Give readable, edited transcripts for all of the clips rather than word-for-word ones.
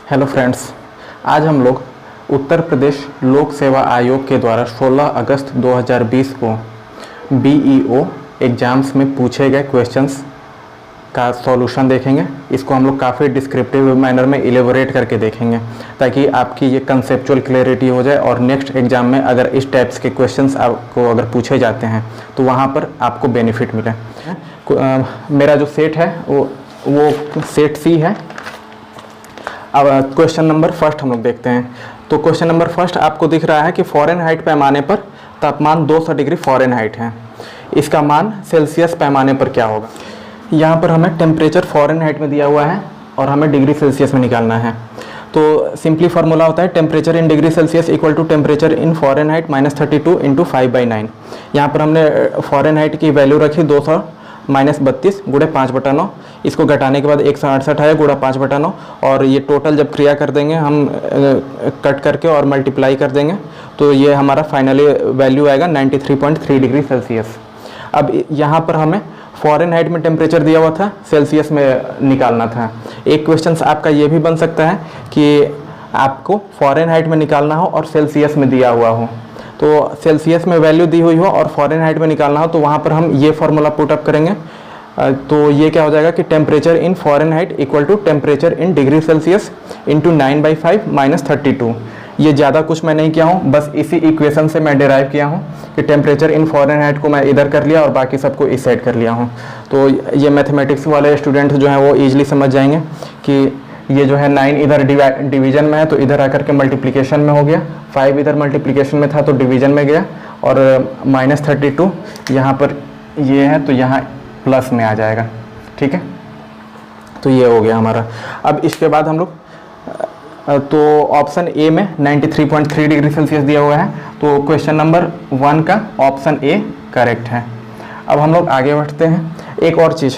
Hello friends, आज हम लोग उत्तर प्रदेश लोक सेवा आयोग के द्वारा 16 अगस्त 2020 को बीईओ एग्ज़ाम्स में पूछे गए क्वेश्चंस का सॉल्यूशन देखेंगे। इसको हम लोग काफ़ी डिस्क्रिप्टिव मैनर में इलेबोरेट करके देखेंगे ताकि आपकी ये कंसेप्चुअल क्लैरिटी हो जाए और नेक्स्ट एग्ज़ाम में अगर इस टाइप्स के क्वेश्चंस आपको अगर पूछे जाते हैं तो वहाँ पर आपको बेनिफिट मिले। मेरा जो सेट है वो सेट सी है। अब क्वेश्चन नंबर फर्स्ट हम लोग देखते हैं। तो क्वेश्चन नंबर फर्स्ट आपको दिख रहा है कि फ़ारेनहाइट पैमाने पर तापमान 200 डिग्री फ़ारेनहाइट है, इसका मान सेल्सियस पैमाने पर क्या होगा। यहाँ पर हमें टेम्परेचर फ़ारेनहाइट में दिया हुआ है और हमें डिग्री सेल्सियस में निकालना है। तो सिंपली फार्मूला होता है temperature in degree Celsius equal to temperature in Fahrenheit -32 × 5/9। यहाँ पर हमने फ़ारेनहाइट की वैल्यू रखी 200 -32 × 5/9। इसको घटाने के बाद 168 है × 5/9 और ये टोटल जब क्रिया कर देंगे हम कट करके और मल्टीप्लाई कर देंगे तो ये हमारा फाइनली वैल्यू आएगा 93.3 डिग्री सेल्सियस। अब यहाँ पर हमें फ़ारेनहाइट में टेम्परेचर दिया हुआ था, सेल्सियस में निकालना था। एक क्वेश्चन आपका ये भी बन सकता है कि आपको फ़ारेनहाइट में निकालना हो और सेल्सियस में दिया हुआ हो, तो सेल्सियस में वैल्यू दी हुई हो और फ़ारेनहाइट में निकालना हो तो वहाँ पर हम ये फार्मूला पुटअप करेंगे। तो ये क्या हो जाएगा कि temperature in Fahrenheit equal to temperature in degree Celsius into 9/5 - 32। ये ज़्यादा कुछ मैं नहीं किया हूँ, बस इसी इक्वेशन से मैं डिराइव किया हूँ कि टेम्परेचर इन फ़ारेनहाइट को मैं इधर कर लिया और बाकी सबको इस साइड कर लिया हूँ। तो ये मैथमेटिक्स वाले स्टूडेंट जो हैं वो ईजिली समझ जाएंगे कि ये जो है 9 इधर डिवीज़न में है तो इधर आकर के मल्टीप्लिकेशन में हो गया, 5 इधर मल्टीप्लिकेशन में था तो डिवीज़न में गया और -32 यहाँ पर ये है तो यहाँ प्लस में आ जाएगा। ठीक है, तो ये हो गया हमारा। अब इसके बाद हम लोग तो ऑप्शन ए में 93.3 डिग्री सेल्सियस दिया हुआ है, तो क्वेश्चन नंबर 1 का ऑप्शन ए करेक्ट है। अब हम लोग आगे बढ़ते हैं। एक और चीज़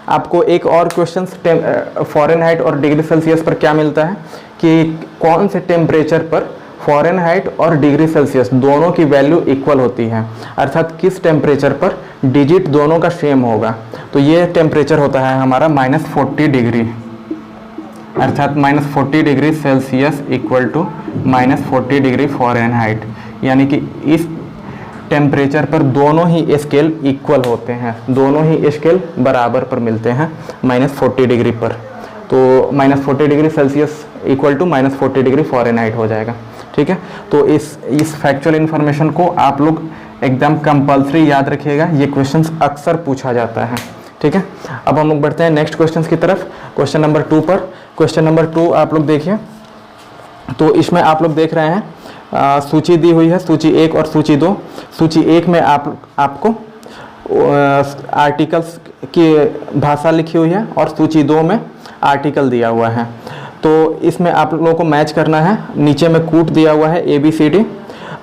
आपको, एक और क्वेश्चन फ़ारेनहाइट और डिग्री सेल्सियस पर क्या मिलता है कि कौन से टेम्परेचर पर फ़ारेनहाइट और डिग्री सेल्सियस दोनों की वैल्यू इक्वल होती है, अर्थात किस टेम्परेचर पर डिजिट दोनों का सेम होगा। तो ये टेम्परेचर होता है हमारा -40 डिग्री, अर्थात -40 degree Celsius equal to -40 degree Fahrenheit, यानी कि इस टेम्परेचर पर दोनों ही स्केल इक्वल होते हैं, दोनों ही स्केल बराबर पर मिलते हैं -40 डिग्री पर। तो -40 degree Celsius equal to -40 degree Fahrenheit हो जाएगा। ठीक है, तो इस फैक्चुअल इन्फॉर्मेशन को आप लोग एकदम कंपल्सरी याद रखिएगा, ये क्वेश्चंस अक्सर पूछा जाता है। ठीक है, अब हम लोग बढ़ते हैं नेक्स्ट क्वेश्चन की तरफ, क्वेश्चन नंबर 2 पर। क्वेश्चन नंबर 2 आप लोग देखिए, तो इसमें आप लोग देख रहे हैं सूची दी हुई है, सूची 1 और सूची 2। सूची 1 में आपको आर्टिकल्स की भाषा लिखी हुई है और सूची 2 में आर्टिकल दिया हुआ है। तो इसमें आप लोगों को मैच करना है। नीचे में कूट दिया हुआ है ABCD,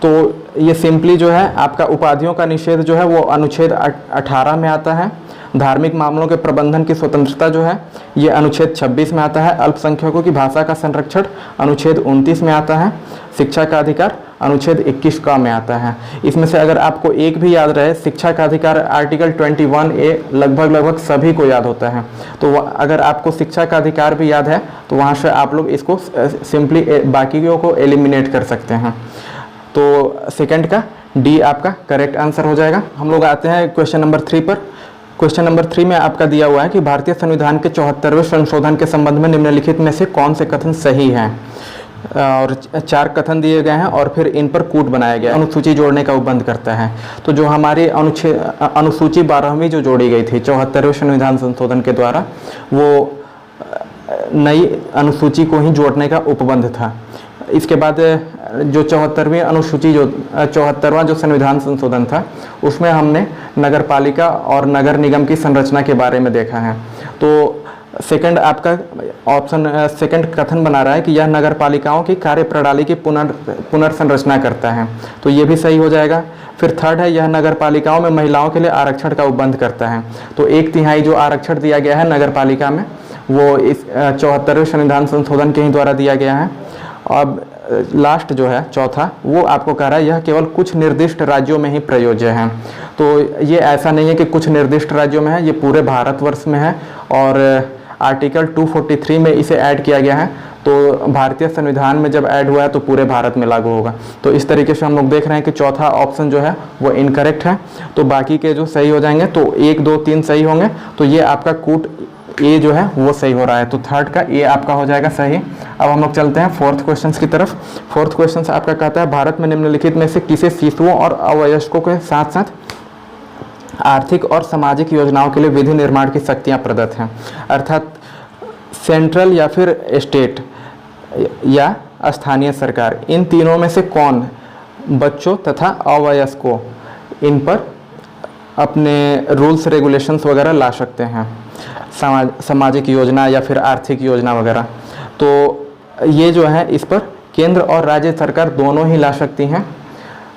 तो ये सिंपली जो है आपका उपाधियों का निषेध जो है वो अनुच्छेद 18 में आता है। धार्मिक मामलों के प्रबंधन की स्वतंत्रता जो है ये अनुच्छेद 26 में आता है। अल्पसंख्यकों की भाषा का संरक्षण अनुच्छेद 29 में आता है। शिक्षा का अधिकार अनुच्छेद 21 का में आता है। इसमें से अगर आपको एक भी याद रहे, शिक्षा का अधिकार आर्टिकल 21A लगभग सभी को याद होता है। तो अगर आपको शिक्षा का अधिकार भी याद है तो वहाँ से आप लोग इसको सिंपली बाकियों को एलिमिनेट कर सकते हैं। तो सेकंड का डी आपका करेक्ट आंसर हो जाएगा। हम लोग आते हैं क्वेश्चन नंबर 3 पर। क्वेश्चन नंबर 3 में आपका दिया हुआ है कि भारतीय संविधान के 74वें संशोधन के संबंध में निम्नलिखित में से कौन से कथन सही हैं, और 4 कथन दिए गए हैं और फिर इन पर कूट बनाया गया। अनुसूची जोड़ने का उपबंध करता है। तो जो हमारी अनुसूची 12वीं जो जोड़ी गई थी 74वें संविधान संशोधन के द्वारा, वो नई अनुसूची को ही जोड़ने का उपबंध था। इसके बाद जो 74वीं अनुसूची जो 74वां जो संविधान संशोधन था उसमें हमने नगरपालिका और नगर निगम की संरचना के बारे में देखा है। तो सेकंड आपका ऑप्शन सेकंड कथन बना रहा है कि यह नगरपालिकाओं की कार्यप्रणाली की पुनर्संरचना करता है, तो ये भी सही हो जाएगा। फिर थर्ड है यह नगरपालिकाओं में महिलाओं के लिए आरक्षण का उपबंध करता है, तो 1/3 जो आरक्षण दिया गया है नगरपालिका में वो इस 74वें संविधान संशोधन के ही द्वारा दिया गया है। अब लास्ट जो है चौथा, वो आपको कह रहा है यह केवल कुछ निर्दिष्ट राज्यों में ही प्रयोज्य है। तो ये ऐसा नहीं है कि कुछ निर्दिष्ट राज्यों में है, ये पूरे भारतवर्ष में है और आर्टिकल 243 में इसे ऐड किया गया है। तो भारतीय संविधान में जब ऐड हुआ है तो पूरे भारत में लागू होगा। तो इस तरीके से हम लोग देख रहे हैं कि चौथा ऑप्शन जो है वो इनकरेक्ट है। तो बाकी के जो सही हो जाएंगे, तो 1 2 3 सही होंगे। तो ये आपका कूट ए जो है वो सही हो रहा है, तो थर्ड का ए आपका हो जाएगा सही। अब हम लोग चलते हैं फोर्थ क्वेश्चन की तरफ। फोर्थ क्वेश्चन आपका कहता है भारत में निम्नलिखित में से किसे शिशुओं और अवयस्कों के साथ साथ आर्थिक और सामाजिक योजनाओं के लिए विधि निर्माण की शक्तियां प्रदत्त हैं। अर्थात सेंट्रल या फिर स्टेट या स्थानीय सरकार, इन तीनों में से कौन बच्चों तथा अवयस्कों इन पर अपने रूल्स रेगुलेशंस वगैरह ला सकते हैं, सामाजिक योजना या फिर आर्थिक योजना वगैरह। तो ये जो है इस पर केंद्र और राज्य सरकार दोनों ही ला सकती हैं,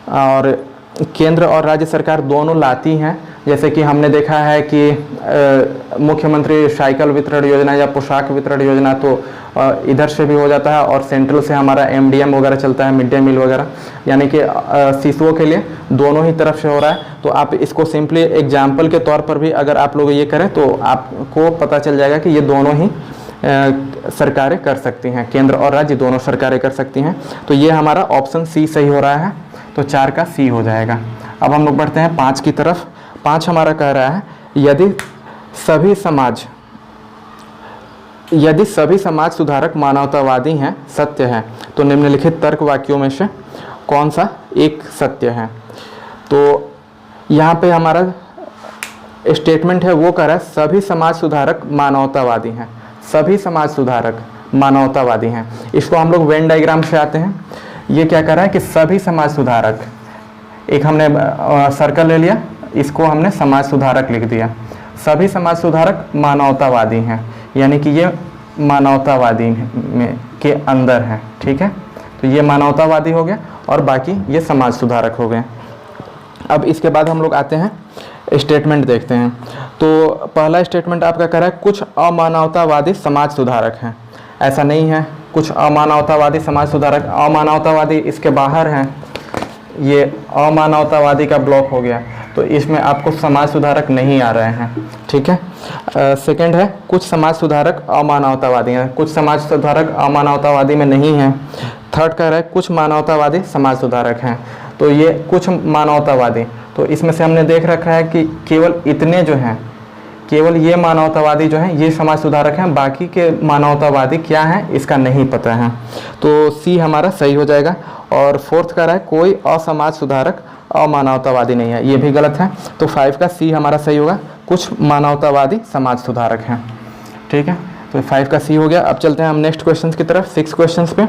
और केंद्र और राज्य सरकार दोनों लाती हैं। जैसे कि हमने देखा है कि मुख्यमंत्री साइकिल वितरण योजना या पोशाक वितरण योजना तो इधर से भी हो जाता है, और सेंट्रल से हमारा MDM वगैरह चलता है, मिड डे मील वगैरह, यानी कि शिशुओं के लिए दोनों ही तरफ से हो रहा है। तो आप इसको सिंपली एग्जाम्पल के तौर पर भी अगर आप लोग ये करें तो आपको पता चल जाएगा कि ये दोनों ही सरकारें कर सकती हैं, केंद्र और राज्य दोनों सरकारें कर सकती हैं। तो ये हमारा ऑप्शन सी सही हो रहा है, तो 4 का सी हो जाएगा। अब हम लोग बढ़ते हैं 5 की तरफ। 5 हमारा कह रहा है यदि सभी समाज सुधारक मानवतावादी हैं, सत्य है, तो निम्नलिखित तर्क वाक्यों में से कौन सा एक सत्य है। तो यहाँ पे हमारा स्टेटमेंट है वो कह रहा है सभी समाज सुधारक मानवतावादी हैं, सभी समाज सुधारक मानवतावादी हैं। इसको हम लोग वेन डायग्राम से आते हैं। ये क्या कर रहा है कि सभी समाज सुधारक, एक हमने सर्कल ले लिया, इसको हमने समाज सुधारक लिख दिया। सभी समाज सुधारक मानवतावादी हैं, यानी कि ये मानवतावादी में के अंदर है, ठीक है। तो ये मानवतावादी हो गया और बाकी ये समाज सुधारक हो गए। अब इसके बाद हम लोग आते हैं स्टेटमेंट देखते हैं। तो पहला स्टेटमेंट आपका कह रहा है कुछ अमानवतावादी समाज सुधारक हैं। ऐसा नहीं है, कुछ अमानवतावादी समाज सुधारक, अमानवतावादी इसके बाहर हैं, ये अमानवतावादी का ब्लॉक हो गया, तो इसमें आपको समाज सुधारक नहीं आ रहे हैं, ठीक है। सेकंड है कुछ समाज सुधारक अमानवतावादी हैं, कुछ समाज सुधारक अमानवतावादी में नहीं हैं। थर्ड कह रहा है कुछ मानवतावादी समाज सुधारक हैं, तो ये कुछ मानवतावादी, तो इसमें से हमने देख रखा है कि केवल इतने जो हैं, केवल ये मानवतावादी जो हैं ये समाज सुधारक हैं, बाकी के मानवतावादी क्या हैं इसका नहीं पता है। तो सी हमारा सही हो जाएगा। और फोर्थ कह रहा है कोई असमाज सुधारक अमानवतावादी नहीं है, ये भी गलत है। तो 5 का सी हमारा सही होगा, कुछ मानवतावादी समाज सुधारक हैं, ठीक है। तो 5 का सी हो गया। अब चलते हैं हम नेक्स्ट क्वेश्चन की तरफ, 6 क्वेश्चन पे।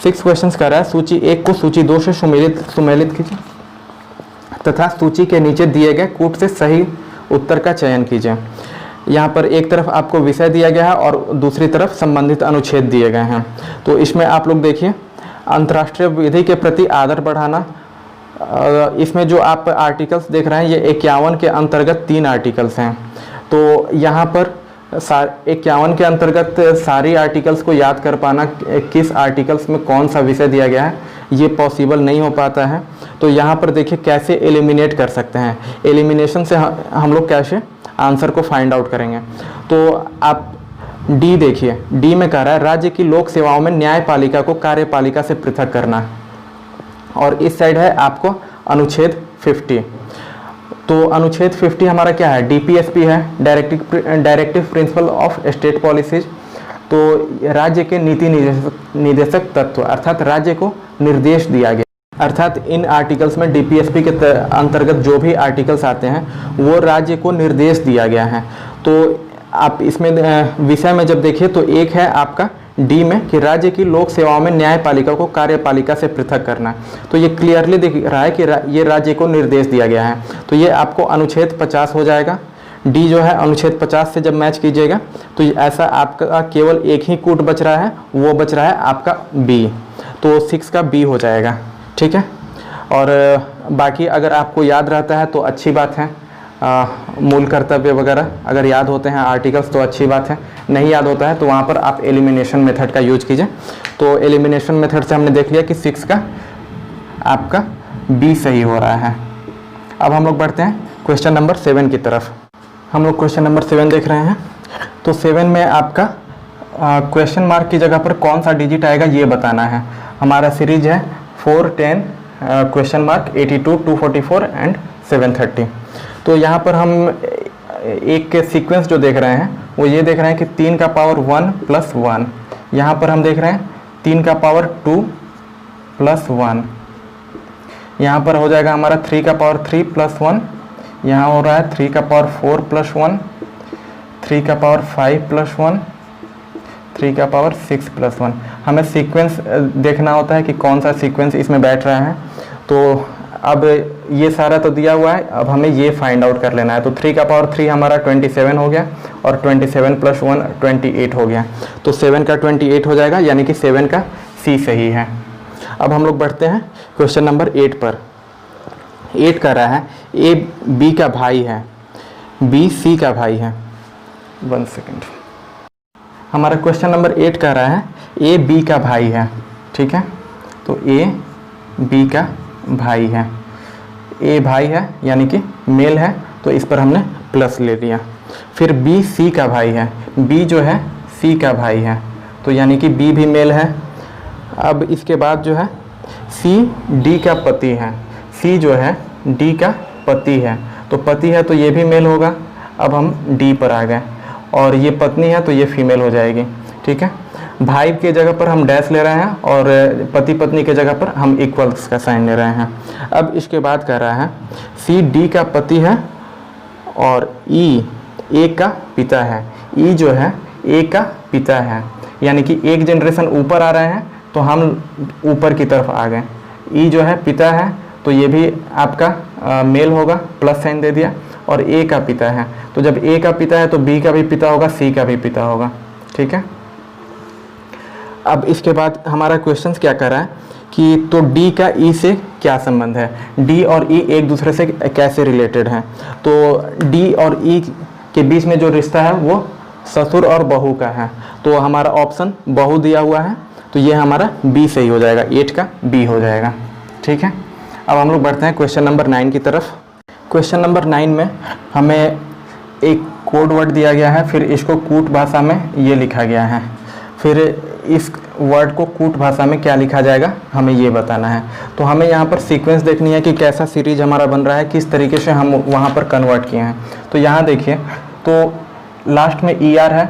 6 क्वेश्चन कह रहा है सूची 1 को सूची 2 से सुमेलित कीजिए तथा सूची के नीचे दिए गए कूट से सही उत्तर का चयन कीजिए। यहाँ पर एक तरफ आपको विषय दिया गया है और दूसरी तरफ संबंधित अनुच्छेद दिए गए हैं। तो इसमें आप लोग देखिए, अंतर्राष्ट्रीय विधि के प्रति आदर बढ़ाना, इसमें जो आप आर्टिकल्स देख रहे हैं ये 51 के अंतर्गत 3 आर्टिकल्स हैं। तो यहाँ पर 51 के अंतर्गत सारी आर्टिकल्स को याद कर पाना, किस आर्टिकल्स में कौन सा विषय दिया गया है, ये पॉसिबल नहीं हो पाता है। तो यहाँ पर देखिए कैसे एलिमिनेट कर सकते हैं, एलिमिनेशन से हम लोग कैसे आंसर को फाइंड आउट करेंगे। तो आप डी देखिए, डी में कह रहा है राज्य की लोक सेवाओं में न्यायपालिका को कार्यपालिका से पृथक करना, और इस साइड है आपको अनुच्छेद 50। तो अनुच्छेद 50 हमारा क्या है, DPSP है, directive principle of state policies. तो राज्य के नीति निदेशक तत्व, अर्थात राज्य को निर्देश दिया गया, अर्थात इन आर्टिकल्स में DPSP के अंतर्गत जो भी आर्टिकल्स आते हैं वो राज्य को निर्देश दिया गया है। तो आप इसमें विषय में जब देखिए तो एक है आपका डी में कि राज्य की लोक सेवाओं में न्यायपालिका को कार्यपालिका से पृथक करना। तो ये क्लियरली दिख रहा है कि ये राज्य को निर्देश दिया गया है। तो ये आपको अनुच्छेद 50 हो जाएगा। डी जो है अनुच्छेद 50 से जब मैच कीजिएगा तो ऐसा आपका केवल एक ही कूट बच रहा है, वो बच रहा है आपका बी। तो 6 का बी हो जाएगा, ठीक है। और बाकी अगर आपको याद रहता है तो अच्छी बात है, मूल कर्तव्य वगैरह अगर याद होते हैं आर्टिकल्स तो अच्छी बात है, नहीं याद होता है तो वहाँ पर आप एलिमिनेशन मेथड का यूज कीजिए। तो एलिमिनेशन मेथड से हमने देख लिया कि 6 का आपका बी सही हो रहा है। अब हम लोग बढ़ते हैं क्वेश्चन नंबर 7 की तरफ। हम लोग क्वेश्चन नंबर 7 देख रहे हैं। तो 7 में आपका क्वेश्चन मार्क की जगह पर कौन सा डिजिट आएगा ये बताना है। हमारा सीरीज है 4, 10, क्वेश्चन मार्क 82, 244 एंड 730। तो यहाँ पर हम एक के सीक्वेंस जो देख रहे हैं वो ये देख रहे हैं कि 3 का पावर 1 प्लस 1, यहाँ पर हम देख रहे हैं 3 का पावर 2 प्लस 1, यहाँ पर हो जाएगा हमारा 3 का पावर 3 प्लस 1, यहाँ हो रहा है 3 का पावर 4 प्लस 1, 3 का पावर 5 प्लस 1, 3 का पावर 6 प्लस 1। हमें सीक्वेंस देखना होता है कि कौन सा सीक्वेंस इसमें बैठ रहा है। तो अब ये सारा तो दिया हुआ है, अब हमें ये फाइंड आउट कर लेना है। तो 3 का पावर 3 हमारा 27 हो गया और 27 प्लस 1 28 हो गया। तो 7 का 28 हो जाएगा, यानी कि 7 का सी सही है। अब हम लोग बढ़ते हैं क्वेश्चन नंबर 8 पर। 8 कह रहा है ए बी का भाई है, बी सी का भाई है। 1 सेकेंड। हमारा क्वेश्चन नंबर 8 कह रहा है ए बी का भाई है, ठीक है। तो ए बी का भाई है, ए भाई है यानी कि मेल है, तो इस पर हमने प्लस ले लिया। फिर बी सी का भाई है, बी जो है सी का भाई है, तो यानी कि बी भी मेल है। अब इसके बाद जो है सी डी का पति है, सी जो है डी का पति है, तो पति है तो ये भी मेल होगा। अब हम डी पर आ गए और ये पत्नी है तो ये फीमेल हो जाएगी, ठीक है। भाई के जगह पर हम डैश ले रहे हैं और पति पत्नी के जगह पर हम इक्वल्स का साइन ले रहे हैं। अब इसके बाद कह रहा है सी डी का पति है और ई ए का पिता है, ई जो है ए का पिता है, यानी कि एक जनरेशन ऊपर आ रहे हैं तो हम ऊपर की तरफ आ गए। ई जो है पिता है तो ये भी आपका मेल होगा, प्लस साइन दे दिया। और ए का पिता है, तो जब ए का पिता है तो बी का भी पिता होगा, सी का भी पिता होगा, ठीक है। अब इसके बाद हमारा क्वेश्चन क्या कर रहा है कि तो डी का ई से क्या संबंध है, डी और ई एक दूसरे से कैसे रिलेटेड हैं। तो डी और ई के बीच में जो रिश्ता है वो ससुर और बहू का है, तो हमारा ऑप्शन बहू दिया हुआ है, तो ये हमारा बी सही हो जाएगा, 8 का बी हो जाएगा, ठीक है। अब हम लोग बढ़ते हैं क्वेश्चन नंबर 9 की तरफ। क्वेश्चन नंबर 9 में हमें एक कोड वर्ड दिया गया है, फिर इसको कूट भाषा में ये लिखा गया है, फिर इस वर्ड को कूट भाषा में क्या लिखा जाएगा हमें ये बताना है। तो हमें यहाँ पर सीक्वेंस देखनी है कि कैसा सीरीज हमारा बन रहा है, किस तरीके से हम वहाँ पर कन्वर्ट किए हैं। तो यहाँ देखिए, तो लास्ट में ई आर है,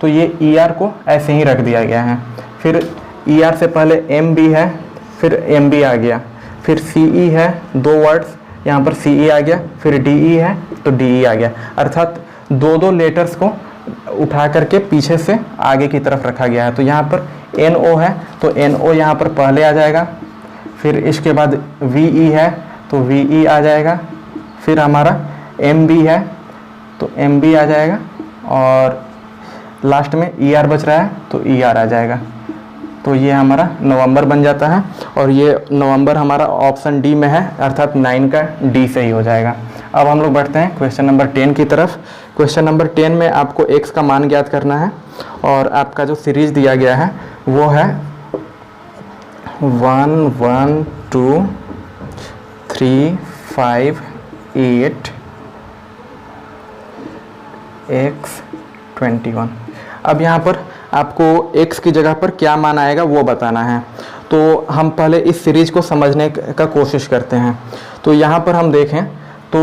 तो ये ई आर को ऐसे ही रख दिया गया है। फिर ई आर से पहले एम बी है, फिर एम बी आ गया, फिर सी ई है, 2 वर्ड्स, यहाँ पर सी ई आ गया, फिर डी ई है तो डी ई आ गया। अर्थात 2 लेटर्स को उठा करके पीछे से आगे की तरफ रखा गया है। तो यहाँ पर एन ओ है तो एन ओ यहाँ पर पहले आ जाएगा, फिर इसके बाद वी ई है तो वी ई आ जाएगा, फिर हमारा एम बी है तो एम बी आ जाएगा, और लास्ट में ई आर बच रहा है तो ई आर आ जाएगा। तो ये हमारा नवंबर बन जाता है, और ये नवंबर हमारा ऑप्शन डी में है, अर्थात 9 का डी सही हो जाएगा। अब हम लोग बढ़ते हैं क्वेश्चन नंबर 10 की तरफ। क्वेश्चन नंबर 10 में आपको x का मान ज्ञात करना है, और आपका जो सीरीज दिया गया है वो है 1 1 2 3 5 8 x 21। अब यहाँ पर आपको x की जगह पर क्या मान आएगा वो बताना है। तो हम पहले इस सीरीज को समझने का कोशिश करते हैं। तो यहाँ पर हम देखें तो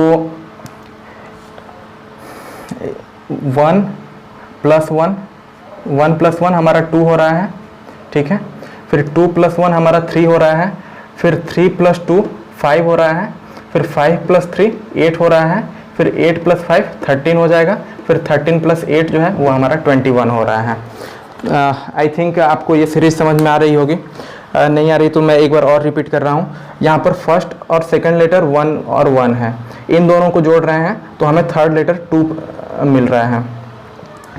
1 प्लस 1 हमारा 2 हो रहा है, ठीक है। फिर 2 प्लस 1 हमारा 3 हो रहा है, फिर 3 प्लस 2 5 हो रहा है, फिर 5 प्लस 3 8 हो रहा है, फिर 8 प्लस 5 13 हो जाएगा, फिर 13 प्लस 8 जो है वो हमारा 21 हो रहा है। आई थिंक आपको ये सीरीज समझ में आ रही होगी, नहीं आ रही तो मैं एक बार और रिपीट कर रहा हूँ। यहाँ पर फर्स्ट और सेकंड लेटर 1 और 1 है, इन दोनों को जोड़ रहे हैं तो हमें थर्ड लेटर 2 मिल रहा है,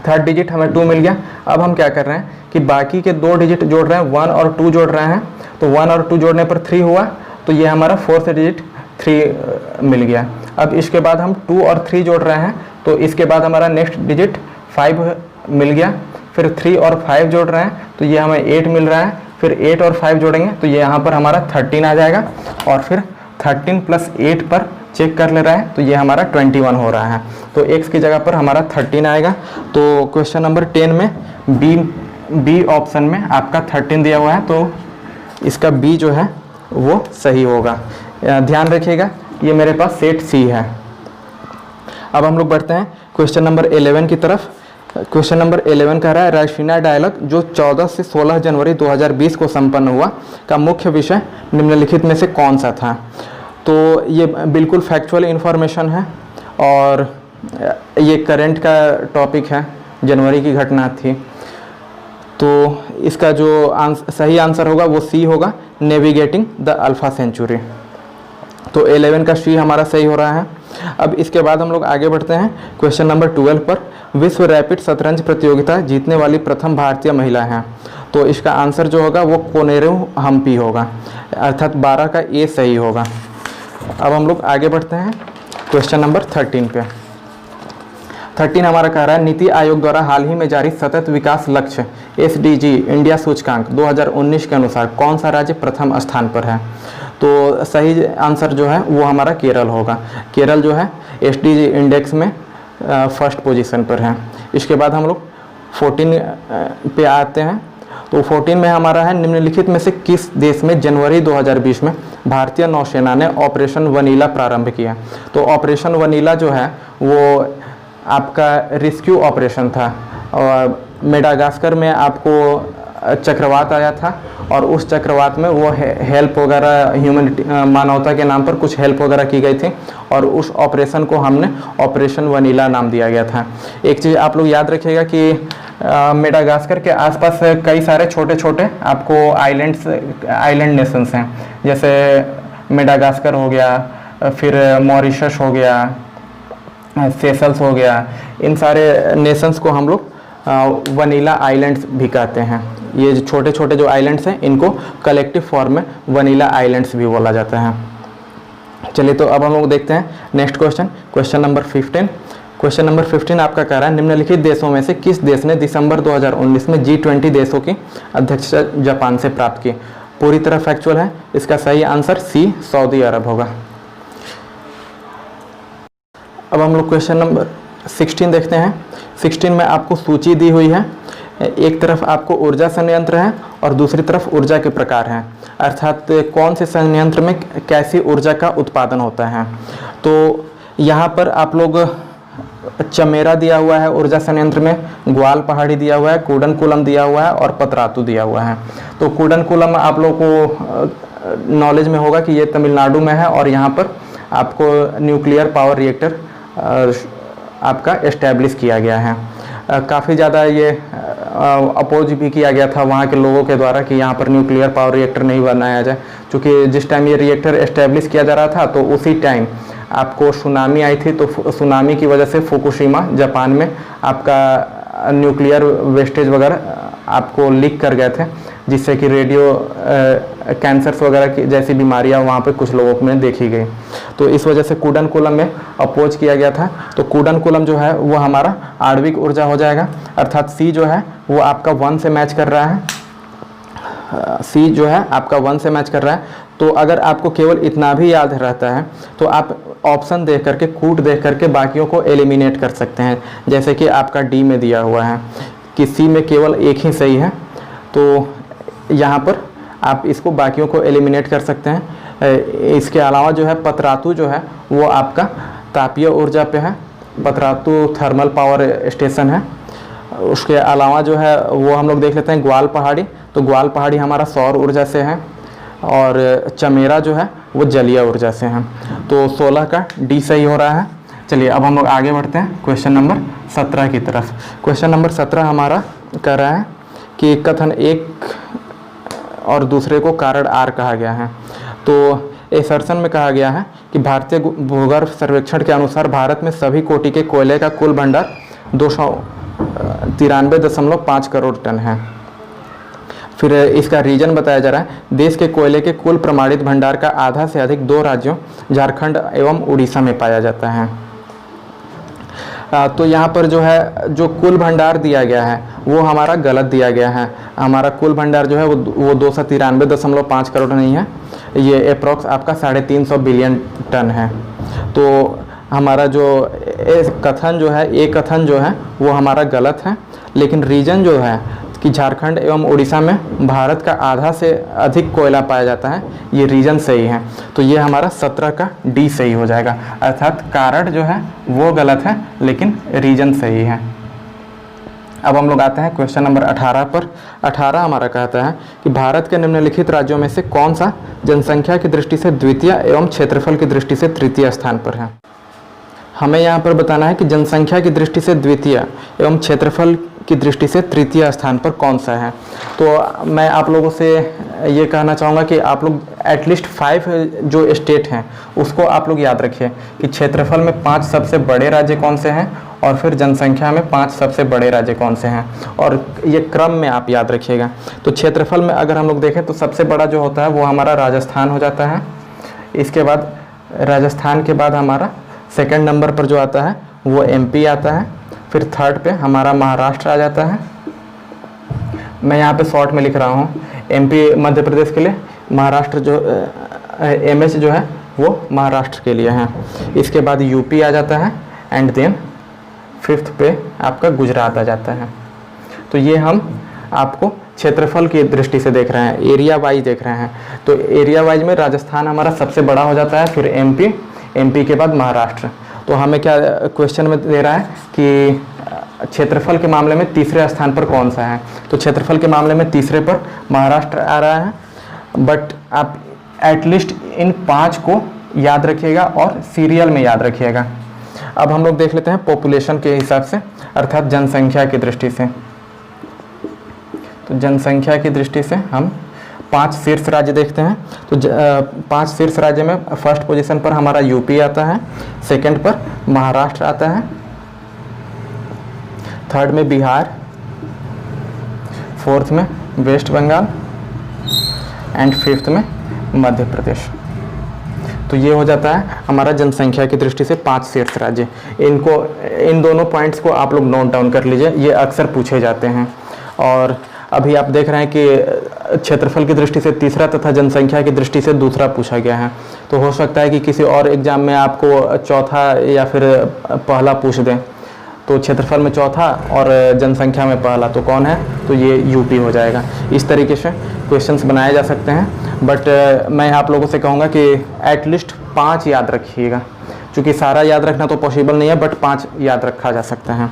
थर्ड डिजिट हमें 2 मिल गया। अब हम क्या कर रहे हैं कि बाकी के 2 डिजिट जोड़ रहे हैं, 1 और 2 जोड़ रहे हैं, तो 1 और 2 जोड़ने पर 3 हुआ, तो ये हमारा फोर्थ डिजिट 3 मिल गया। अब इसके बाद हम 2 और 3 जोड़ रहे हैं, तो इसके बाद हमारा नेक्स्ट डिजिट 5 मिल गया, फिर 3 और 5 जोड़ रहे हैं तो ये हमें 8 मिल रहा है, फिर 8 और 5 जोड़ेंगे तो ये यहाँ पर हमारा 13 आ जाएगा, और फिर 13 प्लस 8 पर चेक कर ले रहा है तो ये हमारा 21 हो रहा है, तो x की जगह पर हमारा 13 आएगा। तो क्वेश्चन नंबर 10 में बी ऑप्शन में आपका 13 दिया हुआ है, तो इसका बी जो है वो सही होगा। ध्यान रखिएगा ये मेरे पास सेट सी है। अब हम लोग बढ़ते हैं क्वेश्चन नंबर 11 की तरफ। क्वेश्चन नंबर 11 कह रहा है रायसीना डायलॉग जो 14 से 16 जनवरी 2020 को संपन्न हुआ का मुख्य विषय निम्नलिखित में से कौन सा था। तो ये बिल्कुल फैक्चुअल इन्फॉर्मेशन है और ये करंट का टॉपिक है, जनवरी की घटना थी। तो इसका जो सही आंसर होगा वो सी होगा, नेविगेटिंग द अल्फा सेंचुरी। तो 11 का सी हमारा सही हो रहा है। अब इसके बाद हम लोग आगे बढ़ते हैं क्वेश्चन नंबर 12 पर। विश्व रैपिड शतरंज प्रतियोगिता जीतने वाली प्रथम भारतीय महिला हैं, तो इसका आंसर जो होगा वो कोनेरू हम्पी होगा, अर्थात 12 का ए सही होगा। अब हम लोग आगे बढ़ते हैं क्वेश्चन नंबर 13 पे। 13 हमारा कह रहा है नीति आयोग द्वारा हाल ही में जारी सतत विकास लक्ष्य SDG इंडिया सूचकांक 2019 के अनुसार कौन सा राज्य प्रथम स्थान पर है। तो सही आंसर जो है वो हमारा केरल होगा। केरल जो है SDG इंडेक्स में फर्स्ट पोजीशन पर है। इसके बाद हम लोग 14 पे आते हैं। तो 14 में हमारा है निम्नलिखित में से किस देश में जनवरी 2020 में भारतीय नौसेना ने ऑपरेशन वनीला प्रारंभ किया। तो ऑपरेशन वनीला जो है वो आपका रेस्क्यू ऑपरेशन था और मेडागास्कर में आपको चक्रवात आया था और उस चक्रवात में वो हेल्प वगैरह ह्यूमैनिटी मानवता के नाम पर कुछ हेल्प वगैरह की गई थी और उस ऑपरेशन को हमने ऑपरेशन वनीला नाम दिया गया था। एक चीज़ आप लोग याद रखिएगा कि मेडागास्कर के आसपास कई सारे छोटे छोटे आपको आइलैंड नेशंस हैं, जैसे मेडागास्कर हो गया, फिर मॉरिशस हो गया, सेशल्स हो गया। इन सारे नेशंस को हम लोग वनीला आइलैंड्स भी कहते हैं। ये जो छोटे छोटे जो आइलैंड्स हैं इनको कलेक्टिव फॉर्म में वनीला आइलैंड्स भी बोला जाता है। चलिए तो अब हम लोग देखते हैं next question number 15। Question number 15 आपका कह रहा है निम्नलिखित देशों में से किस देश ने दिसंबर 2019 में G20 देशों की अध्यक्षता जापान से प्राप्त की। पूरी तरह फैक्चुअल है, इसका सही आंसर सी सऊदी अरब होगा। अब हम लोग क्वेश्चन नंबर 16 देखते हैं। 16 में आपको सूची दी हुई है, एक तरफ आपको ऊर्जा संयंत्र है और दूसरी तरफ ऊर्जा के प्रकार हैं, अर्थात कौन से संयंत्र में कैसी ऊर्जा का उत्पादन होता है। तो यहाँ पर आप लोग चमेरा दिया हुआ है ऊर्जा संयंत्र में, ग्वाल पहाड़ी दिया हुआ है, कूडनकुलम दिया हुआ है और पतरातू दिया हुआ है। तो कूडनकुलम आप लोग को नॉलेज में होगा कि ये तमिलनाडु में है और यहाँ पर आपको न्यूक्लियर पावर रिएक्टर आपका एस्टैब्लिश किया गया है। काफ़ी ज़्यादा ये अपोज भी किया गया था वहाँ के लोगों के द्वारा कि यहाँ पर न्यूक्लियर पावर रिएक्टर नहीं बनाया जाए, क्योंकि जिस टाइम ये रिएक्टर एस्टैब्लिश किया जा रहा था तो उसी टाइम आपको सुनामी आई थी। तो सुनामी की वजह से फुकुशिमा जापान में आपका न्यूक्लियर वेस्टेज वगैरह आपको लीक कर गए थे, जिससे कि रेडियो कैंसर्स वगैरह की जैसी बीमारियां वहाँ पे कुछ लोगों में देखी गई। तो इस वजह से कूडनकुलम में अपोज किया गया था। तो कूडनकुलम जो है वो हमारा आणविक ऊर्जा हो जाएगा, अर्थात सी जो है वो आपका 1 से मैच कर रहा है। सी जो है आपका 1 से मैच कर रहा है। तो अगर आपको केवल इतना भी याद रहता है तो आप ऑप्शन देख करके, कूट देख करके बाकियों को एलिमिनेट कर सकते हैं, जैसे कि आपका डी में दिया हुआ है कि सी में केवल एक ही सही है। तो यहाँ पर आप इसको बाकियों को एलिमिनेट कर सकते हैं। इसके अलावा जो है पतरातू जो है वो आपका तापीय ऊर्जा पे है, पतरातू थर्मल पावर स्टेशन है। उसके अलावा जो है वो हम लोग देख लेते हैं ग्वाल पहाड़ी। तो ग्वाल पहाड़ी हमारा सौर ऊर्जा से है और चमेरा जो है वो जलीय ऊर्जा से है। तो 16 का डी सही हो रहा है। चलिए अब हम लोग आगे बढ़ते हैं क्वेश्चन नंबर 17 की तरफ। क्वेश्चन नंबर 17 हमारा कह रहा है कि कथन एक और दूसरे को कारण आर कहा गया है। तो एसर्शन में कहा गया है कि भारतीय भूगर्भ सर्वेक्षण के अनुसार भारत में सभी कोटि के कोयले का कुल भंडार 293.5 करोड़ टन है। फिर इसका रीजन बताया जा रहा है, देश के कोयले के कुल प्रमाणित भंडार का आधा से अधिक 2 राज्यों झारखंड एवं उड़ीसा में पाया जाता है। तो यहाँ पर जो है जो कुल भंडार दिया गया है वो हमारा गलत दिया गया है। हमारा कुल भंडार जो है वो 293.5 करोड़ नहीं है, ये अप्रॉक्स आपका 350 बिलियन टन है। तो हमारा जो कथन जो है, ये कथन जो है वो हमारा गलत है। लेकिन रीजन जो है कि झारखंड एवं उड़ीसा में भारत का आधा से अधिक कोयला पाया जाता है, ये रीजन सही है। तो ये हमारा 17 का डी सही हो जाएगा। अर्थात कारण जो है वो गलत है लेकिन रीजन सही है। अब हम लोग आते हैं क्वेश्चन नंबर 18 पर। 18 हमारा कहता है कि भारत के निम्नलिखित राज्यों में से कौन सा जनसंख्या की दृष्टि से द्वितीय एवं क्षेत्रफल की दृष्टि से तृतीय स्थान पर है। हमें यहाँ पर बताना है कि जनसंख्या की दृष्टि से द्वितीय एवं क्षेत्रफल की दृष्टि से तृतीय स्थान पर कौन सा है। तो मैं आप लोगों से ये कहना चाहूँगा कि आप लोग एटलीस्ट 5 जो स्टेट हैं उसको आप लोग याद रखिए कि क्षेत्रफल में 5 सबसे बड़े राज्य कौन से हैं और फिर जनसंख्या में 5 सबसे बड़े राज्य कौन से हैं, और ये क्रम में आप याद रखिएगा। तो क्षेत्रफल में अगर हम लोग देखें तो सबसे बड़ा जो होता है वो हमारा राजस्थान हो जाता है। इसके बाद राजस्थान के बाद हमारा सेकंड नंबर पर जो आता है वो एमपी आता है। फिर थर्ड पे हमारा महाराष्ट्र आ जाता है। मैं यहाँ पे शॉर्ट में लिख रहा हूँ एमपी मध्य प्रदेश के लिए, महाराष्ट्र जो एमएच जो है वो महाराष्ट्र के लिए है। इसके बाद यूपी आ जाता है एंड देन 5th पे आपका गुजरात आ जाता है। तो ये हम आपको क्षेत्रफल की दृष्टि से देख रहे हैं, एरिया वाइज देख रहे हैं। तो एरिया वाइज में राजस्थान हमारा सबसे बड़ा हो जाता है, फिर एमपी के बाद महाराष्ट्र। तो हमें क्या क्वेश्चन में दे रहा है कि क्षेत्रफल के मामले में तीसरे स्थान पर कौन सा है। तो क्षेत्रफल के मामले में तीसरे पर महाराष्ट्र आ रहा है। बट आप एटलीस्ट इन 5 को याद रखिएगा और सीरियल में याद रखिएगा। अब हम लोग देख लेते हैं पॉपुलेशन के हिसाब से, अर्थात जनसंख्या की दृष्टि से। तो जनसंख्या की दृष्टि से हम 5 शीर्ष राज्य देखते हैं। तो 5 शीर्ष राज्य में फर्स्ट पोजीशन पर हमारा यूपी आता है, सेकंड पर महाराष्ट्र आता है, थर्ड में बिहार, फोर्थ में वेस्ट बंगाल एंड 5th में मध्य प्रदेश। तो ये हो जाता है हमारा जनसंख्या की दृष्टि से 5 शीर्ष राज्य। इन दोनों पॉइंट्स को आप लोग नोट डाउन कर लीजिए, ये अक्सर पूछे जाते हैं। और अभी आप देख रहे हैं कि क्षेत्रफल की दृष्टि से तीसरा तथा जनसंख्या की दृष्टि से दूसरा पूछा गया है। तो हो सकता है कि किसी और एग्जाम में आपको चौथा या फिर पहला पूछ दें। तो क्षेत्रफल में चौथा और जनसंख्या में पहला, तो कौन है? तो ये यूपी हो जाएगा। इस तरीके से क्वेश्चंस बनाए जा सकते हैं। बट मैं आप लोगों से कहूँगा कि एटलीस्ट 5 याद रखिएगा, क्योंकि सारा याद रखना तो पॉसिबल नहीं है, बट 5 याद रखा जा सकता है।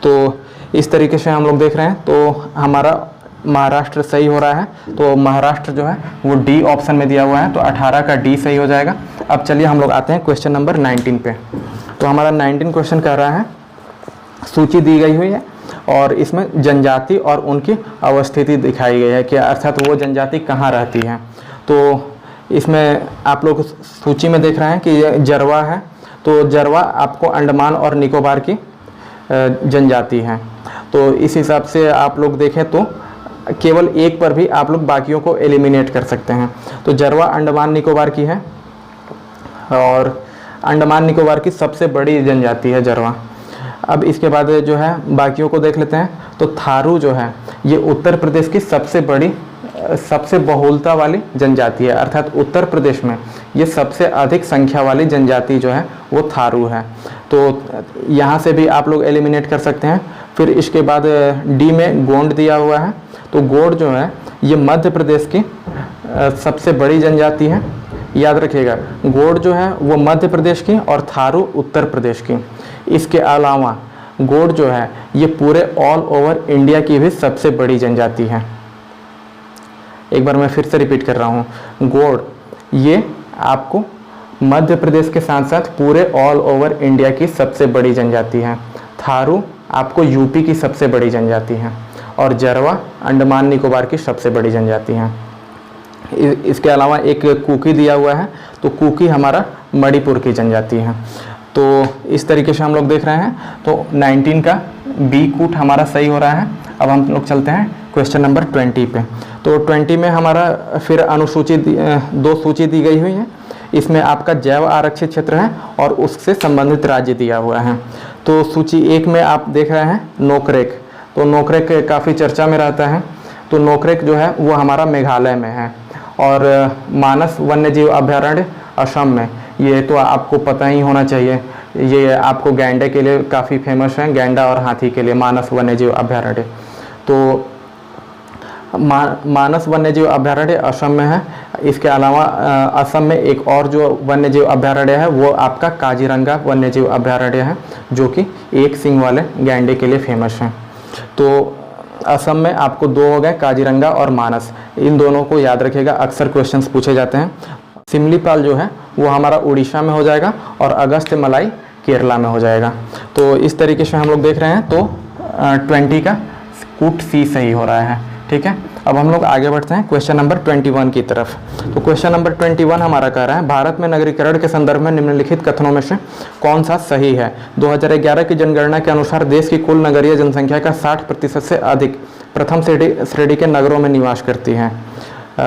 तो इस तरीके से हम लोग देख रहे हैं। तो हमारा महाराष्ट्र सही हो रहा है। तो महाराष्ट्र जो है वो डी ऑप्शन में दिया हुआ है, तो 18 का डी सही हो जाएगा। अब चलिए हम लोग आते हैं क्वेश्चन नंबर 19 पे। तो हमारा 19 क्वेश्चन कह रहा है, सूची दी गई हुई है और इसमें जनजाति और उनकी अवस्थिति दिखाई गई है कि अर्थात वो जनजाति कहाँ रहती है। तो इसमें आप लोग सूची में देख रहे हैं कि जरवा है। तो जरवा आपको अंडमान और निकोबार की जनजाति है। तो इस हिसाब से आप लोग देखें तो केवल एक पर भी आप लोग बाकियों को एलिमिनेट कर सकते हैं। तो जरवा अंडमान निकोबार की है और अंडमान निकोबार की सबसे बड़ी जनजाति है जरवा। अब इसके बाद जो है बाकियों को देख लेते हैं। तो थारू जो है ये उत्तर प्रदेश की सबसे बहुलता वाली जनजाति है, अर्थात उत्तर प्रदेश में ये सबसे अधिक संख्या वाली जनजाति जो है वो थारू है। तो यहाँ से भी आप लोग एलिमिनेट कर सकते हैं। फिर इसके बाद डी में गोंड दिया हुआ है। तो गोंड जो है ये मध्य प्रदेश की सबसे बड़ी जनजाति है, याद रखिएगा। गोंड जो है वो मध्य प्रदेश की और थारू उत्तर प्रदेश की। इसके अलावा गोंड जो है ये पूरे ऑल ओवर इंडिया की भी सबसे बड़ी जनजाति है। एक बार मैं फिर से रिपीट कर रहा हूँ, गोंड ये आपको मध्य प्रदेश के साथ साथ पूरे ऑल ओवर इंडिया की सबसे बड़ी जनजाति है। थारू आपको यूपी की सबसे बड़ी जनजाति है और जरवा अंडमान निकोबार की सबसे बड़ी जनजाति है। इसके अलावा एक कुकी दिया हुआ है। तो कुकी हमारा मणिपुर की जनजाति है। तो इस तरीके से हम लोग देख रहे हैं। तो 19 का बी कूट हमारा सही हो रहा है। अब हम लोग चलते हैं क्वेश्चन नंबर 20 पे। तो 20 में हमारा फिर अनुसूची 2 सूची दी गई हुई है। इसमें आपका जैव आरक्षित क्षेत्र है और उससे संबंधित राज्य दिया हुआ है। तो सूची 1 में आप देख रहे हैं नोकरेक। तो नोकरेक काफ़ी चर्चा में रहता है। तो नोकरेक जो है वो हमारा मेघालय में है और मानस वन्यजीव अभयारण्य असम में, ये तो आपको पता ही होना चाहिए, ये आपको गैंडे के लिए काफ़ी फेमस है, गैंडा और हाथी के लिए मानस वन्यजीव अभयारण्य। तो मानस वन्यजीव अभयारण्य असम में है। इसके अलावा असम में एक और जो वन्यजीव अभयारण्य है वो आपका काजीरंगा वन्यजीव अभयारण्य है, जो कि एक सींग वाले गैंडे के लिए फेमस है। तो असम में आपको दो हो गए, काजीरंगा और मानस, इन दोनों को याद रखिएगा, अक्सर क्वेश्चंस पूछे जाते हैं। सिमलीपाल जो है वो हमारा उड़ीसा में हो जाएगा और अगस्त्यमलाई केरला में हो जाएगा। तो इस तरीके से हम लोग देख रहे हैं। तो 20 का कूट सी सही हो रहा है, ठीक है। अब हम लोग आगे बढ़ते हैं क्वेश्चन नंबर 21 की तरफ। तो क्वेश्चन नंबर 21 हमारा कह रहा है, भारत में नगरीकरण के संदर्भ में निम्नलिखित कथनों में से कौन सा सही है। 2011 की जनगणना के अनुसार देश की कुल नगरीय जनसंख्या का 60% से अधिक प्रथम श्रेणी के नगरों में निवास करती है।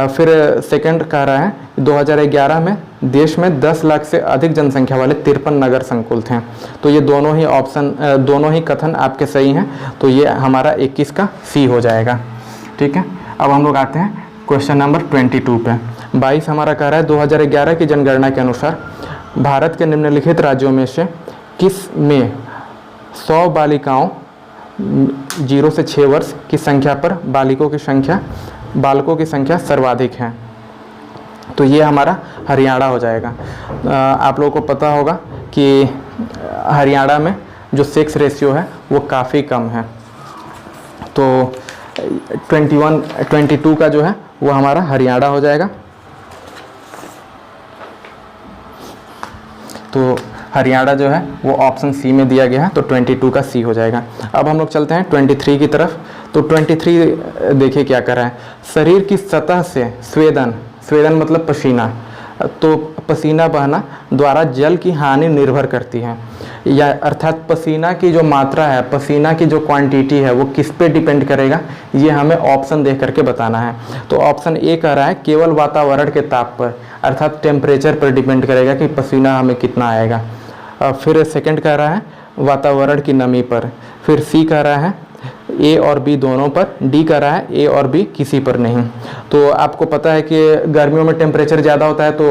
फिर सेकंड कह रहा है 2011 में देश में 10 लाख से अधिक जनसंख्या वाले 53 नगर संकुल थे। तो ये दोनों ही ऑप्शन, दोनों ही कथन आपके सही हैं। तो ये हमारा 21 का सी हो जाएगा, ठीक है। अब हम लोग आते हैं क्वेश्चन नंबर 22 पे। 22 हमारा कह रहा है 2011 की जनगणना के अनुसार भारत के निम्नलिखित राज्यों में से किस में 100 बालिकाओं 0 से 6 वर्ष की संख्या पर बालकों की संख्या सर्वाधिक है। तो ये हमारा हरियाणा हो जाएगा। आप लोगों को पता होगा कि हरियाणा में जो सेक्स रेशियो है वो काफ़ी कम है। तो 22 का जो है वो हमारा हरियाणा हो जाएगा। तो हरियाणा जो है वो ऑप्शन सी में दिया गया है, तो 22 का सी हो जाएगा। अब हम लोग चलते हैं 23 की तरफ। तो 23 देखिए क्या कर रहा है, शरीर की सतह से स्वेदन मतलब पसीना, तो पसीना बहना द्वारा जल की हानि निर्भर करती है, या अर्थात पसीना की जो मात्रा है, पसीना की जो क्वांटिटी है वो किस पे डिपेंड करेगा, ये हमें ऑप्शन देख करके बताना है। तो ऑप्शन ए कह रहा है केवल वातावरण के ताप पर, अर्थात टेम्परेचर पर डिपेंड करेगा कि पसीना हमें कितना आएगा। फिर सेकंड कह रहा है वातावरण की नमी पर। फिर सी कह रहा है ए और बी दोनों पर। डी कह रहा है ए और बी किसी पर नहीं। तो आपको पता है कि गर्मियों में टेम्परेचर ज़्यादा होता है तो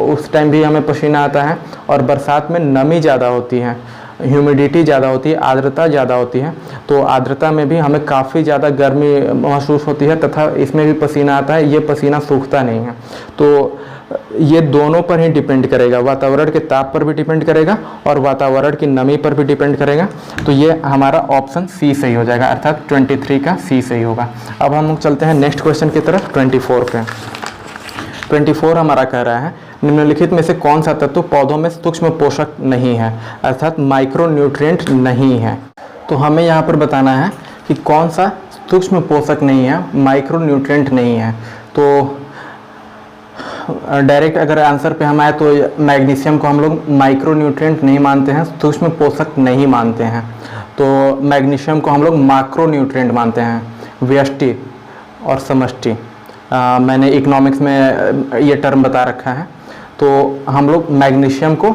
उस टाइम भी हमें पसीना आता है, और बरसात में नमी ज़्यादा होती है, ह्यूमिडिटी ज़्यादा होती है, आर्द्रता ज़्यादा होती है। तो आर्द्रता में भी हमें काफ़ी ज़्यादा गर्मी महसूस होती है तथा इसमें भी पसीना आता है, ये पसीना सूखता नहीं है। तो ये दोनों पर ही डिपेंड करेगा, वातावरण के ताप पर भी डिपेंड करेगा और वातावरण की नमी पर भी डिपेंड करेगा। तो ये हमारा ऑप्शन सी सही हो जाएगा, अर्थात 23 का सी सही होगा। अब हम लोग चलते हैं नेक्स्ट क्वेश्चन की तरफ, 24 पे। 24 हमारा कह रहा है निम्नलिखित में से कौन सा तत्व पौधों में सूक्ष्म पोषक नहीं है, अर्थात माइक्रो न्यूट्रिएंट नहीं है। तो हमें यहाँ पर बताना है कि कौन सा सूक्ष्म पोषक नहीं है, माइक्रो न्यूट्रिएंट नहीं है। तो डायरेक्ट अगर आंसर पे हम आए तो मैग्नीशियम को हम लोग माइक्रो न्यूट्रिएंट नहीं मानते हैं, सूक्ष्म पोषक नहीं मानते हैं। तो मैग्नीशियम को हम लोग माक्रो न्यूट्रिएंट मानते हैं, व्यष्टि और समष्टि। मैंने इकोनॉमिक्स में ये टर्म बता रखा है। तो हम लोग मैग्नीशियम को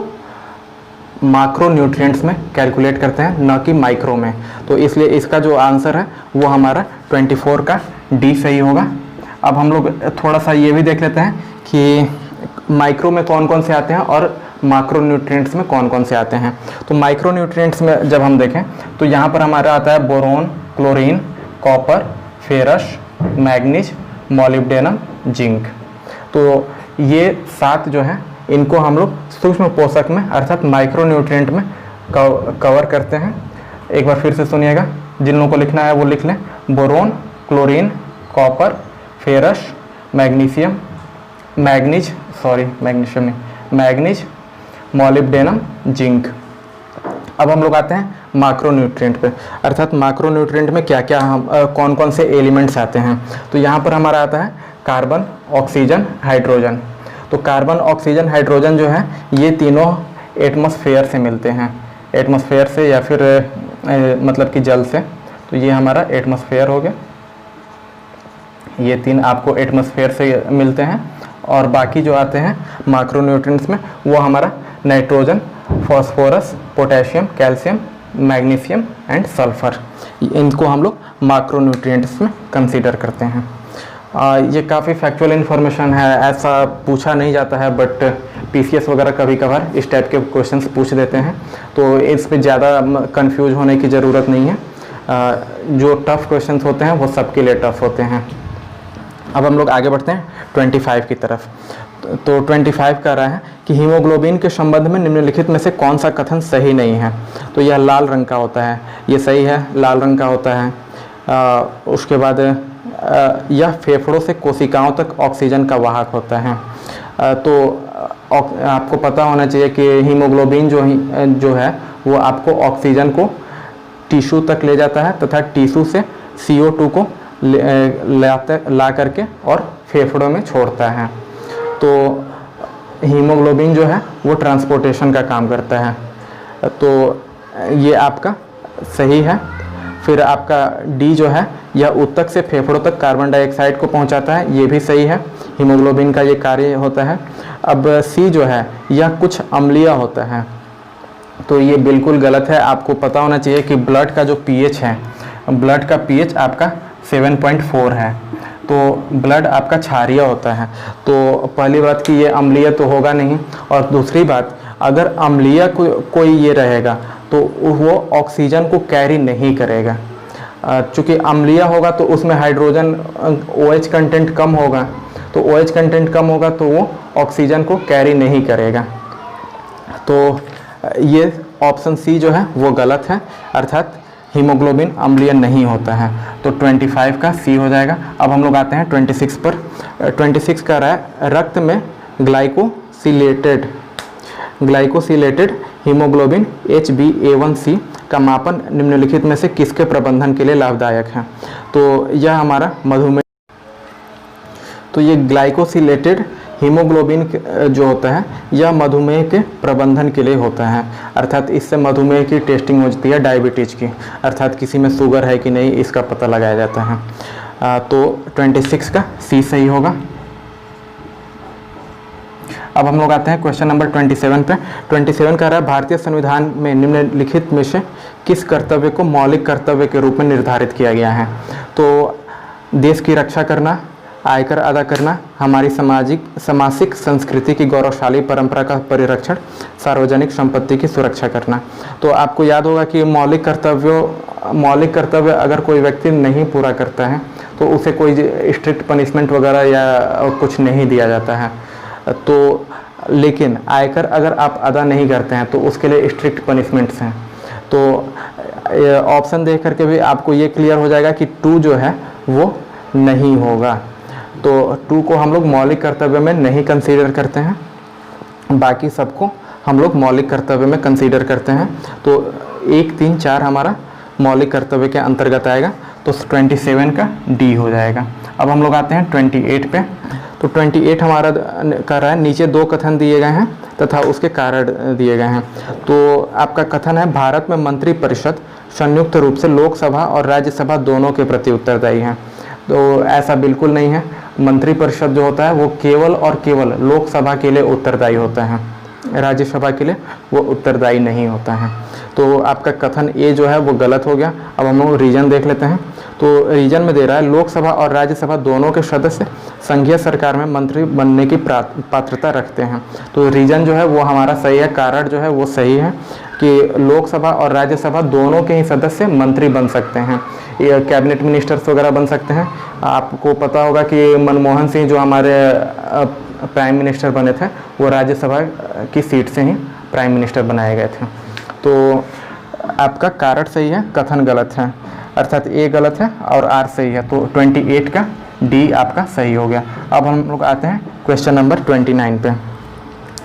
माक्रो न्यूट्रिएंट्स में कैलकुलेट करते हैं, न कि माइक्रो में। तो इसलिए इसका जो आंसर है वो हमारा 24 का डी सही होगा। अब हम लोग थोड़ा सा ये भी देख लेते हैं कि माइक्रो में कौन कौन से आते हैं और माक्रो न्यूट्रिएंट्स में कौन कौन से आते हैं। तो माइक्रो न्यूट्रिएंट्स में जब हम देखें तो यहाँ पर हमारा आता है boron, chlorine, copper, ferrous, manganese, molybdenum, zinc. तो ये 7 जो हैं इनको हम लोग सूक्ष्म पोषक में अर्थात माइक्रो न्यूट्रिएंट में कवर करते हैं। एक बार फिर से सुनिएगा, जिन लोगों को लिखना है वो लिख लें। Boron, chlorine, copper, ferrous, magnesium, manganese, molybdenum, zinc. अब हम लोग आते हैं माक्रो न्यूट्रिएंट पे, अर्थात माक्रो न्यूट्रिएंट में क्या क्या हम कौन कौन से एलिमेंट्स आते हैं। तो यहाँ पर हमारा आता है कार्बन, ऑक्सीजन, हाइड्रोजन। तो कार्बन, ऑक्सीजन, हाइड्रोजन जो है ये तीनों एटमॉस्फेयर से मिलते हैं, एटमॉस्फेयर से या फिर मतलब कि जल से। तो ये हमारा एटमॉस्फेयर हो गया, ये 3 आपको एटमॉस्फेयर से मिलते हैं। और बाकी जो आते हैं माक्रो न्यूट्रिएंट्स में वो हमारा nitrogen, phosphorus, potassium, calcium, magnesium and sulphur, इनको हम लोग माक्रो न्यूट्रिएंट्स में कंसीडर करते हैं। ये काफ़ी फैक्चुअल इन्फॉर्मेशन है, ऐसा पूछा नहीं जाता है, बट पीसीएस वगैरह कभी कभार इस टाइप के क्वेश्चंस पूछ देते हैं, तो इस पे ज़्यादा कंफ्यूज होने की ज़रूरत नहीं है। जो टफ़ क्वेश्चंस होते हैं वो सबके लिए टफ़ होते हैं। अब हम लोग आगे बढ़ते हैं 25 की तरफ। तो 25 कह रहा है कि हीमोग्लोबिन के संबंध में निम्नलिखित में से कौन सा कथन सही नहीं है। तो यह लाल रंग का होता है, ये सही है, लाल रंग का होता है। उसके बाद यह फेफड़ों से कोशिकाओं तक ऑक्सीजन का वाहक होता है। तो आपको पता होना चाहिए कि हीमोग्लोबिन जो है वो आपको ऑक्सीजन को टिश्यू तक ले जाता है तथा टिश्यू से CO2 को ला करके और फेफड़ों में छोड़ता है। तो हीमोग्लोबिन जो है वो ट्रांसपोर्टेशन का काम करता है, तो ये आपका सही है। फिर आपका डी जो है यह ऊतक से फेफड़ों तक कार्बन डाइऑक्साइड को पहुंचाता है, ये भी सही है, हीमोग्लोबिन का ये कार्य होता है। अब सी जो है यह कुछ अम्लीय होता है, तो ये बिल्कुल गलत है। आपको पता होना चाहिए कि ब्लड का जो पीएच है, ब्लड का पीएच आपका 7.4 है, तो ब्लड आपका क्षारीय होता है। तो पहली बात कि ये अम्लीय तो होगा नहीं, और दूसरी बात अगर अम्लीय कोई ये रहेगा तो वो ऑक्सीजन को कैरी नहीं करेगा। चूँकि अम्लीय होगा तो उसमें हाइड्रोजन OH कंटेंट कम होगा, तो OH कंटेंट कम होगा तो वो ऑक्सीजन को कैरी नहीं करेगा। तो ये ऑप्शन सी जो है वो गलत है, अर्थात हीमोग्लोबिन अम्लीय नहीं होता है। तो 25 का सी हो जाएगा। अब हम लोग आते हैं 26 पर। 26 कह रहा है रक्त में ग्लाइकोसिलेटेड हीमोग्लोबिन HbA1c का मापन निम्नलिखित में से किसके प्रबंधन के लिए लाभदायक है। तो यह हमारा मधुमेह, तो ये ग्लाइकोसिलेटेड हीमोग्लोबिन जो होता है यह मधुमेह के प्रबंधन के लिए होता है, अर्थात इससे मधुमेह की टेस्टिंग होती है, डायबिटीज़ की, अर्थात किसी में शुगर है कि नहीं इसका पता लगाया जाता है। तो 26 का सी सही होगा। अब हम लोग आते हैं क्वेश्चन नंबर 27 पे। 27 कह रहा है भारतीय संविधान में निम्नलिखित में से किस कर्तव्य को मौलिक कर्तव्य के रूप में निर्धारित किया गया है। तो देश की रक्षा करना, आयकर अदा करना, हमारी सामाजिक संस्कृति की गौरवशाली परंपरा का परिरक्षण, सार्वजनिक संपत्ति की सुरक्षा करना। तो आपको याद होगा कि मौलिक कर्तव्य अगर कोई व्यक्ति नहीं पूरा करता है तो उसे कोई स्ट्रिक्ट पनिशमेंट वगैरह या कुछ नहीं दिया जाता है। तो लेकिन आयकर अगर आप अदा नहीं करते हैं तो उसके लिए स्ट्रिक्ट पनिशमेंट्स हैं। तो ऑप्शन देख करके भी आपको ये क्लियर हो जाएगा कि 2 जो है वो नहीं होगा। तो 2 को हम लोग मौलिक कर्तव्य में नहीं कंसीडर करते हैं, बाकी सबको हम लोग मौलिक कर्तव्य में कंसीडर करते हैं। तो 1, 3, 4 हमारा मौलिक कर्तव्य के अंतर्गत आएगा, तो 27 का डी हो जाएगा। अब हम लोग आते हैं 28 पे। तो 28 हमारा कर रहा है नीचे 2 कथन दिए गए हैं तथा उसके कारण दिए गए हैं। तो आपका कथन है भारत में मंत्रिपरिषद संयुक्त रूप से लोकसभा और राज्यसभा दोनों के प्रति उत्तरदायी है। तो ऐसा बिल्कुल नहीं है। मंत्रिपरिषद जो होता है वो केवल और केवल लोकसभा के लिए उत्तरदायी होता है, राज्यसभा के लिए वो उत्तरदायी नहीं होता है। तो आपका कथन ए जो है वो गलत हो गया। अब हम लोग रीजन देख लेते हैं। तो रीजन में दे रहा है लोकसभा और राज्यसभा दोनों के सदस्य संघीय सरकार में मंत्री बनने की पात्रता रखते हैं। तो रीजन जो है वो हमारा सही है, कारण जो है वो सही है कि लोकसभा और राज्यसभा दोनों के ही सदस्य मंत्री बन सकते हैं, ये कैबिनेट मिनिस्टर्स वगैरह बन सकते हैं। आपको पता होगा कि मनमोहन सिंह जो हमारे प्राइम मिनिस्टर बने थे वो राज्यसभा की सीट से ही प्राइम मिनिस्टर बनाए गए थे। तो आपका कारण सही है, कथन गलत है, अर्थात ए गलत है और आर सही है। तो 28 का डी आपका सही हो गया। अब हम लोग आते हैं क्वेश्चन नंबर 29 पे।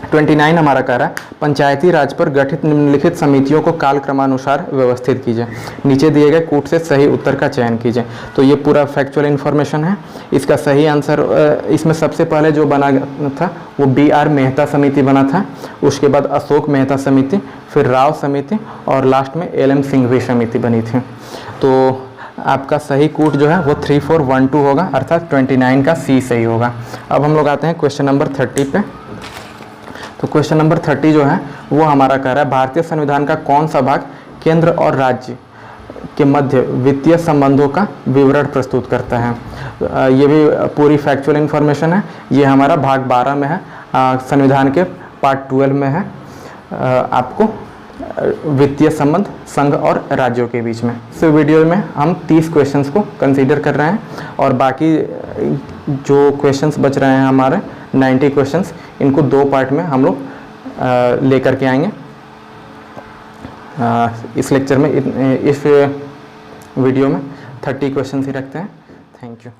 29 हमारा कह रहा है पंचायती राज पर गठित निम्नलिखित समितियों को कालक्रमानुसार व्यवस्थित कीजिए, नीचे दिए गए कूट से सही उत्तर का चयन कीजिए। तो ये पूरा फैक्चुअल इन्फॉर्मेशन है। इसका सही आंसर इसमें सबसे पहले जो बना था वो BR मेहता समिति बना था, उसके बाद अशोक मेहता समिति, फिर राव समिति और लास्ट में LM सिंघवी समिति बनी थी। तो आपका सही कूट जो है वो 3412 होगा, अर्थात 29 का सी सही होगा। अब हम लोग आते हैं क्वेश्चन नंबर 30 पे। तो क्वेश्चन नंबर 30 जो है वो हमारा कह रहा है भारतीय संविधान का कौन सा भाग केंद्र और राज्य के मध्य वित्तीय संबंधों का विवरण प्रस्तुत करता है। ये भी पूरी फैक्चुअल इन्फॉर्मेशन है। ये हमारा भाग 12 में है, संविधान के पार्ट 12 में है। आपको वित्तीय संबंध संघ और राज्यों के बीच में। इस वीडियो में हम 30 क्वेश्चंस को कंसीडर कर रहे हैं और बाकी जो क्वेश्चंस बच रहे हैं हमारे 90 क्वेश्चंस, इनको 2 पार्ट में हम लोग लेकर के आएंगे। इस लेक्चर में इस वीडियो में 30 क्वेश्चंस ही रखते हैं। Thank you.